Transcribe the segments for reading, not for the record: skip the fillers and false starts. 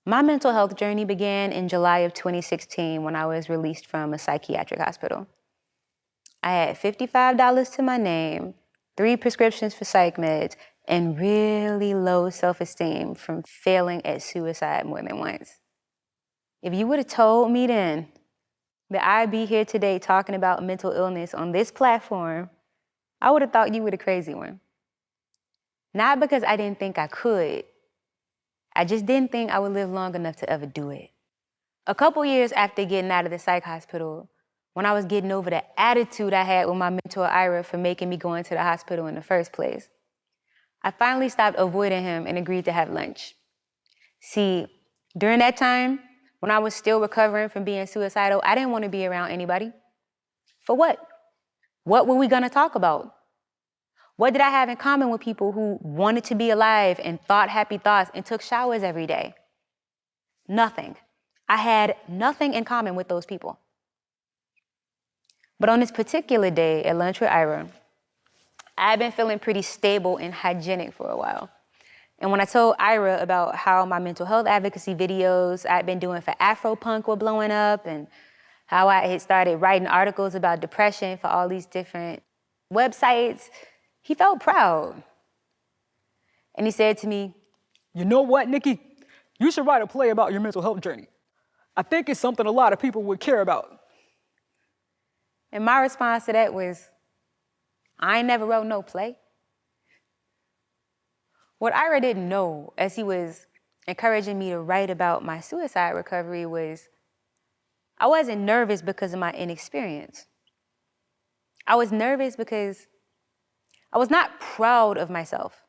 My mental health journey began in July of 2016 when I was released from a psychiatric hospital. I had $55 to my name, 3 prescriptions for psych meds, and really low self-esteem from failing at suicide more than once. If you would have told me then that I'd be here today talking about mental illness on this platform, I would have thought you were the crazy one. Not because I didn't think I could. I just didn't think I would live long enough to ever do it. A couple years after getting out of the psych hospital, when I was getting over the attitude I had with my mentor Ira for making me go into the hospital in the first place, I finally stopped avoiding him and agreed to have lunch. See, during that time, when I was still recovering from being suicidal, I didn't want to be around anybody. For what? What were we going to talk about? What did I have in common with people who wanted to be alive and thought happy thoughts and took showers every day? Nothing. I had nothing in common with those people. But on this particular day at lunch with Ira, I had been feeling pretty stable and hygienic for a while. And when I told Ira about how my mental health advocacy videos I'd been doing for Afropunk were blowing up and how I had started writing articles about depression for all these different websites, he felt proud. And he said to me, "You know what, Nikki? You should write a play about your mental health journey. I think it's something a lot of people would care about." And my response to that was, I ain't never wrote no play. What Ira didn't know as he was encouraging me to write about my suicide recovery was I wasn't nervous because of my inexperience. I was nervous because I was not proud of myself.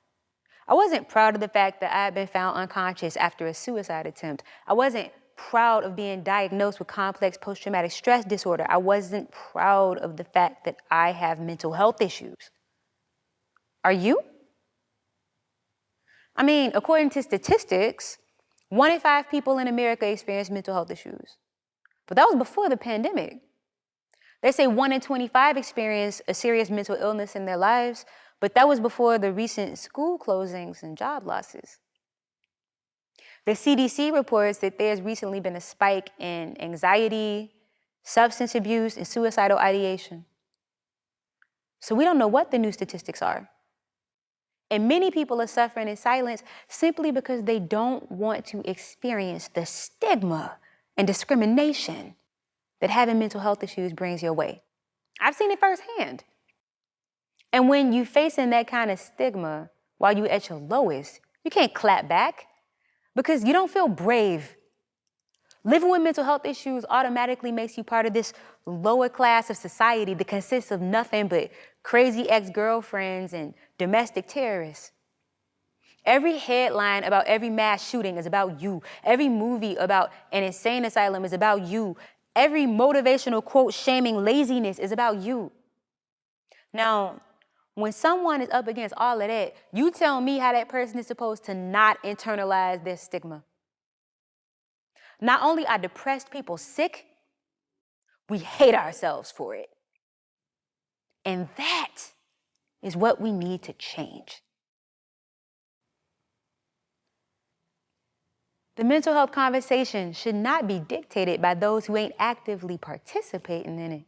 I wasn't proud of the fact that I had been found unconscious after a suicide attempt. I wasn't proud of being diagnosed with complex post-traumatic stress disorder. I wasn't proud of the fact that I have mental health issues. Are you? I mean, according to statistics, 1 in 5 people in America experience mental health issues. But that was before the pandemic. They say 1 in 25 experience a serious mental illness in their lives, but that was before the recent school closings and job losses. The CDC reports that there's recently been a spike in anxiety, substance abuse, and suicidal ideation. So we don't know what the new statistics are. And many people are suffering in silence simply because they don't want to experience the stigma and discrimination that having mental health issues brings your way. I've seen it firsthand. And when you're facing that kind of stigma while you're at your lowest, you can't clap back because you don't feel brave. Living with mental health issues automatically makes you part of this lower class of society that consists of nothing but crazy ex-girlfriends and domestic terrorists. Every headline about every mass shooting is about you. Every movie about an insane asylum is about you. Every motivational quote shaming laziness is about you. Now, when someone is up against all of that, you tell me how that person is supposed to not internalize their stigma. Not only are depressed people sick, we hate ourselves for it. And that is what we need to change. The mental health conversation should not be dictated by those who ain't actively participating in it.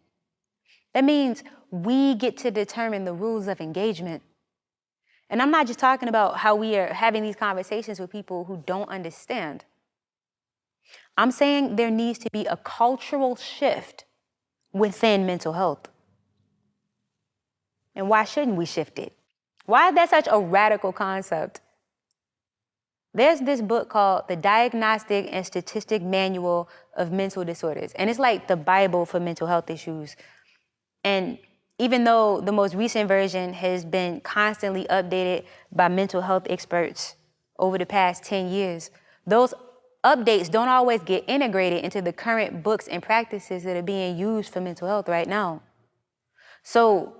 That means we get to determine the rules of engagement. And I'm not just talking about how we are having these conversations with people who don't understand. I'm saying there needs to be a cultural shift within mental health. And why shouldn't we shift it? Why is that such a radical concept? There's this book called The Diagnostic and Statistic Manual of Mental Disorders, and it's like the Bible for mental health issues. And even though the most recent version has been constantly updated by mental health experts over the past 10 years, those updates don't always get integrated into the current books and practices that are being used for mental health right now. So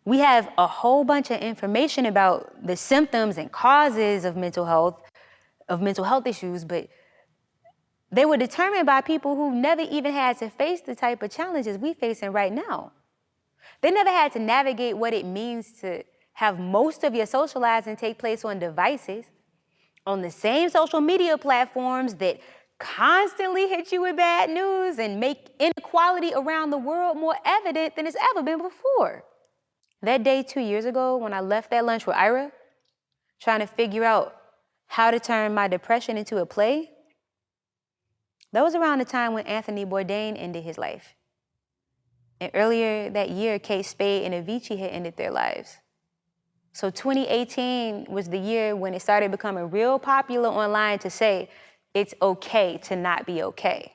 we have a whole bunch of information about the symptoms and causes of mental health issues, but they were determined by people who never even had to face the type of challenges we're facing right now. They never had to navigate what it means to have most of your socializing take place on devices, on the same social media platforms that constantly hit you with bad news and make inequality around the world more evident than it's ever been before. That day 2 years ago when I left that lunch with Ira, trying to figure out how to turn my depression into a play, that was around the time when Anthony Bourdain ended his life. And earlier that year, Kate Spade and Avicii had ended their lives. So 2018 was the year when it started becoming real popular online to say, it's okay to not be okay.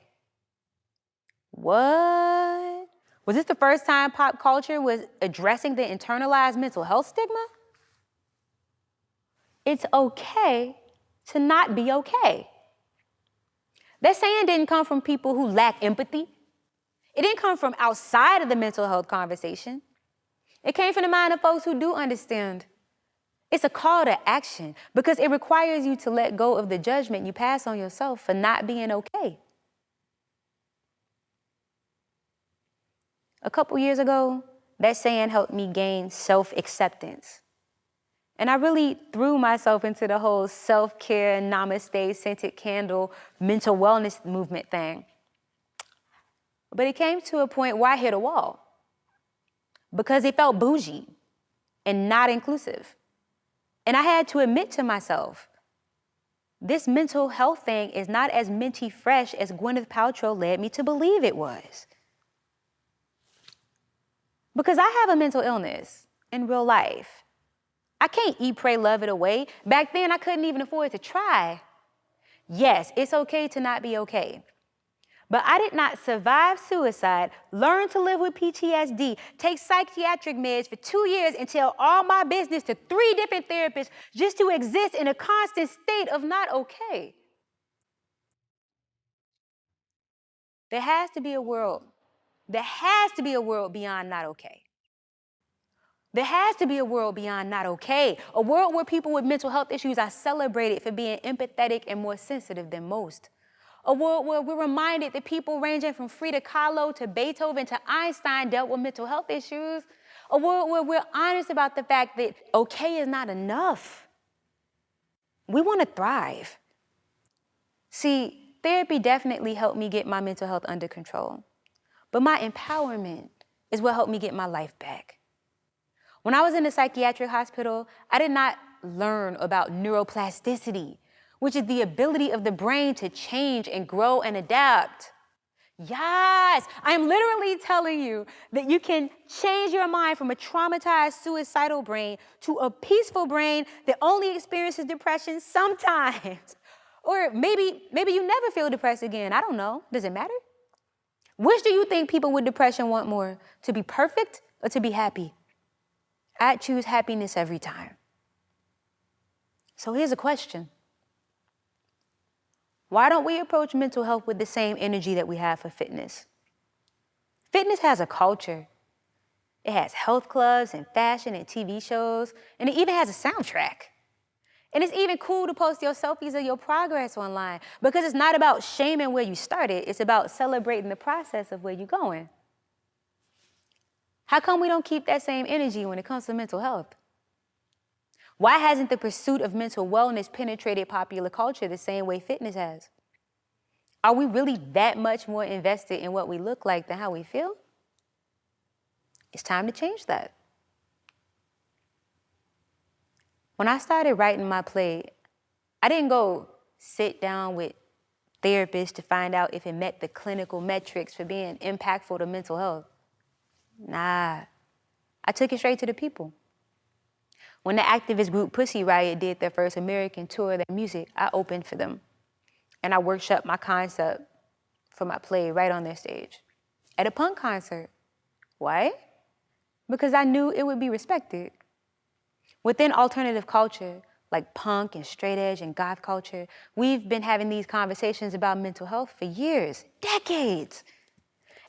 What? Was this the first time pop culture was addressing the internalized mental health stigma? It's okay to not be okay. That saying didn't come from people who lack empathy. It didn't come from outside of the mental health conversation. It came from the mind of folks who do understand. It's a call to action because it requires you to let go of the judgment you pass on yourself for not being okay. A couple years ago, that saying helped me gain self-acceptance. And I really threw myself into the whole self-care, namaste, scented candle, mental wellness movement thing. But it came to a point where I hit a wall because it felt bougie and not inclusive. And I had to admit to myself, this mental health thing is not as minty fresh as Gwyneth Paltrow led me to believe it was. Because I have a mental illness in real life. I can't eat, pray, love it away. Back then, I couldn't even afford to try. Yes, it's okay to not be okay. But I did not survive suicide, learn to live with PTSD, take psychiatric meds for 2 years and tell all my business to 3 different therapists just to exist in a constant state of not okay. There has to be a world. There has to be a world beyond not okay. There has to be a world beyond not okay. A world where people with mental health issues are celebrated for being empathetic and more sensitive than most. A world where we're reminded that people ranging from Frida Kahlo to Beethoven to Einstein dealt with mental health issues. A world where we're honest about the fact that okay is not enough. We want to thrive. See, therapy definitely helped me get my mental health under control. But my empowerment is what helped me get my life back. When I was in a psychiatric hospital, I did not learn about neuroplasticity, which is the ability of the brain to change and grow and adapt. Yes, I'm literally telling you that you can change your mind from a traumatized, suicidal brain to a peaceful brain that only experiences depression sometimes. Or maybe you never feel depressed again. I don't know. Does it matter? Which do you think people with depression want more? To be perfect or to be happy? I'd choose happiness every time. So here's a question. Why don't we approach mental health with the same energy that we have for fitness? Fitness has a culture. It has health clubs and fashion and TV shows, and it even has a soundtrack. And it's even cool to post your selfies of your progress online because it's not about shaming where you started, it's about celebrating the process of where you're going. How come we don't keep that same energy when it comes to mental health? Why hasn't the pursuit of mental wellness penetrated popular culture the same way fitness has? Are we really that much more invested in what we look like than how we feel? It's time to change that. When I started writing my play, I didn't go sit down with therapists to find out if it met the clinical metrics for being impactful to mental health. Nah, I took it straight to the people. When the activist group Pussy Riot did their first American tour of their music, I opened for them. And I workshopped my concept for my play right on their stage at a punk concert. Why? Because I knew it would be respected. Within alternative culture, like punk and straight edge and goth culture, we've been having these conversations about mental health for years, decades.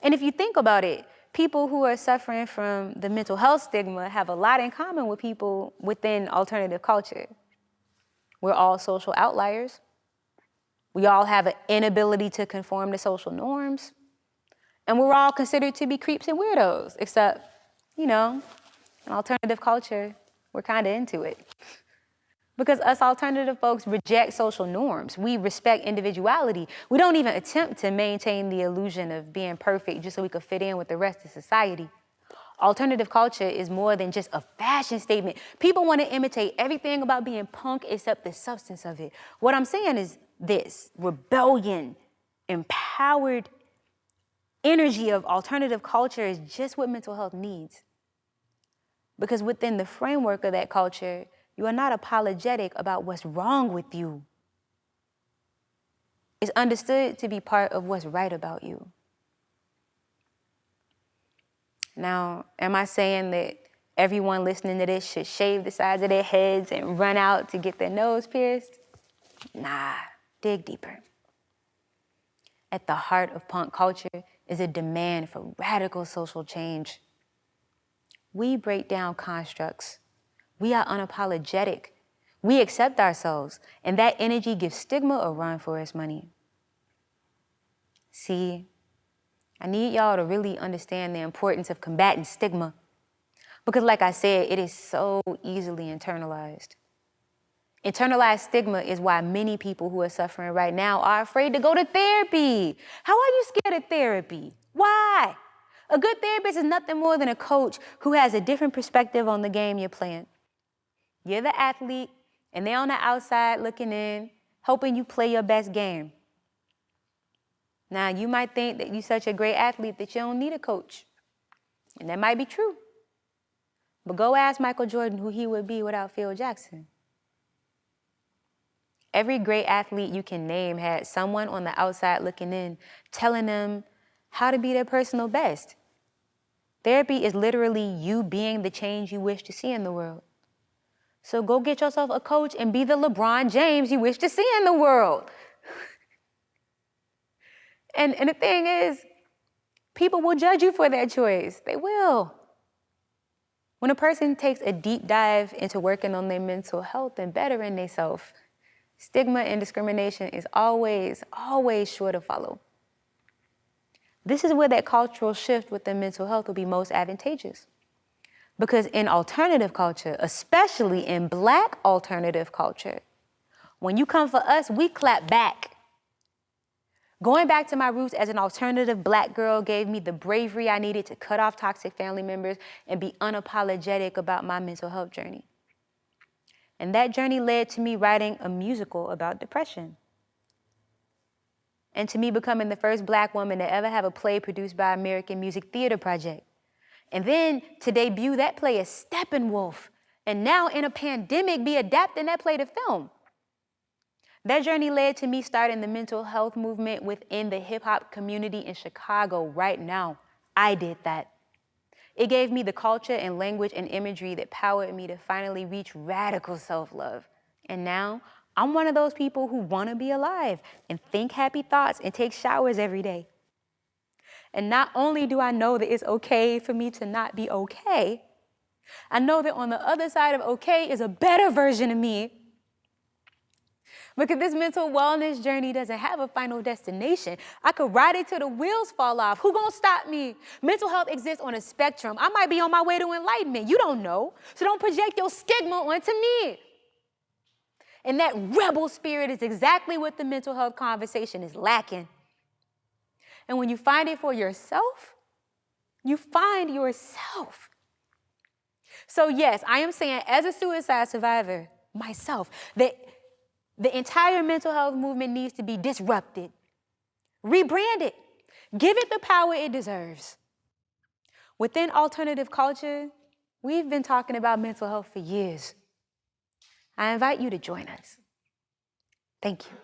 And if you think about it, people who are suffering from the mental health stigma have a lot in common with people within alternative culture. We're all social outliers. We all have an inability to conform to social norms. And we're all considered to be creeps and weirdos, except, in alternative culture, we're kind of into it. Because us alternative folks reject social norms. We respect individuality. We don't even attempt to maintain the illusion of being perfect just so we could fit in with the rest of society. Alternative culture is more than just a fashion statement. People want to imitate everything about being punk except the substance of it. What I'm saying is this: rebellion, empowered energy of alternative culture is just what mental health needs. Because within the framework of that culture, you are not apologetic about what's wrong with you. It's understood to be part of what's right about you. Now, am I saying that everyone listening to this should shave the sides of their heads and run out to get their nose pierced? Nah, dig deeper. At the heart of punk culture is a demand for radical social change. We break down constructs. We are unapologetic. We accept ourselves, and that energy gives stigma a run for its money. See, I need y'all to really understand the importance of combating stigma, because like I said, it is so easily internalized. Internalized stigma is why many people who are suffering right now are afraid to go to therapy. How are you scared of therapy? Why? A good therapist is nothing more than a coach who has a different perspective on the game you're playing. You're the athlete, and they're on the outside looking in, hoping you play your best game. Now, you might think that you're such a great athlete that you don't need a coach, and that might be true. But go ask Michael Jordan who he would be without Phil Jackson. Every great athlete you can name had someone on the outside looking in, telling them how to be their personal best. Therapy is literally you being the change you wish to see in the world. So go get yourself a coach and be the LeBron James you wish to see in the world. And the thing is, people will judge you for that choice. They will. When a person takes a deep dive into working on their mental health and bettering themselves, stigma and discrimination is always, always sure to follow. This is where that cultural shift within mental health will be most advantageous. Because in alternative culture, especially in Black alternative culture, when you come for us, we clap back. Going back to my roots as an alternative Black girl gave me the bravery I needed to cut off toxic family members and be unapologetic about my mental health journey. And that journey led to me writing a musical about depression. And to me becoming the first Black woman to ever have a play produced by American Music Theater Project. And then to debut that play as Steppenwolf, and now in a pandemic be adapting that play to film. That journey led to me starting the mental health movement within the hip-hop community in Chicago right now. I did that. It gave me the culture and language and imagery that powered me to finally reach radical self-love. And now I'm one of those people who want to be alive and think happy thoughts and take showers every day. And not only do I know that it's okay for me to not be okay, I know that on the other side of okay is a better version of me. Because this mental wellness journey doesn't have a final destination. I could ride it till the wheels fall off. Who gonna stop me? Mental health exists on a spectrum. I might be on my way to enlightenment. You don't know. So don't project your stigma onto me. And that rebel spirit is exactly what the mental health conversation is lacking. And when you find it for yourself, you find yourself. So yes, I am saying as a suicide survivor, myself, that the entire mental health movement needs to be disrupted, rebranded, give it the power it deserves. Within alternative culture, we've been talking about mental health for years. I invite you to join us. Thank you.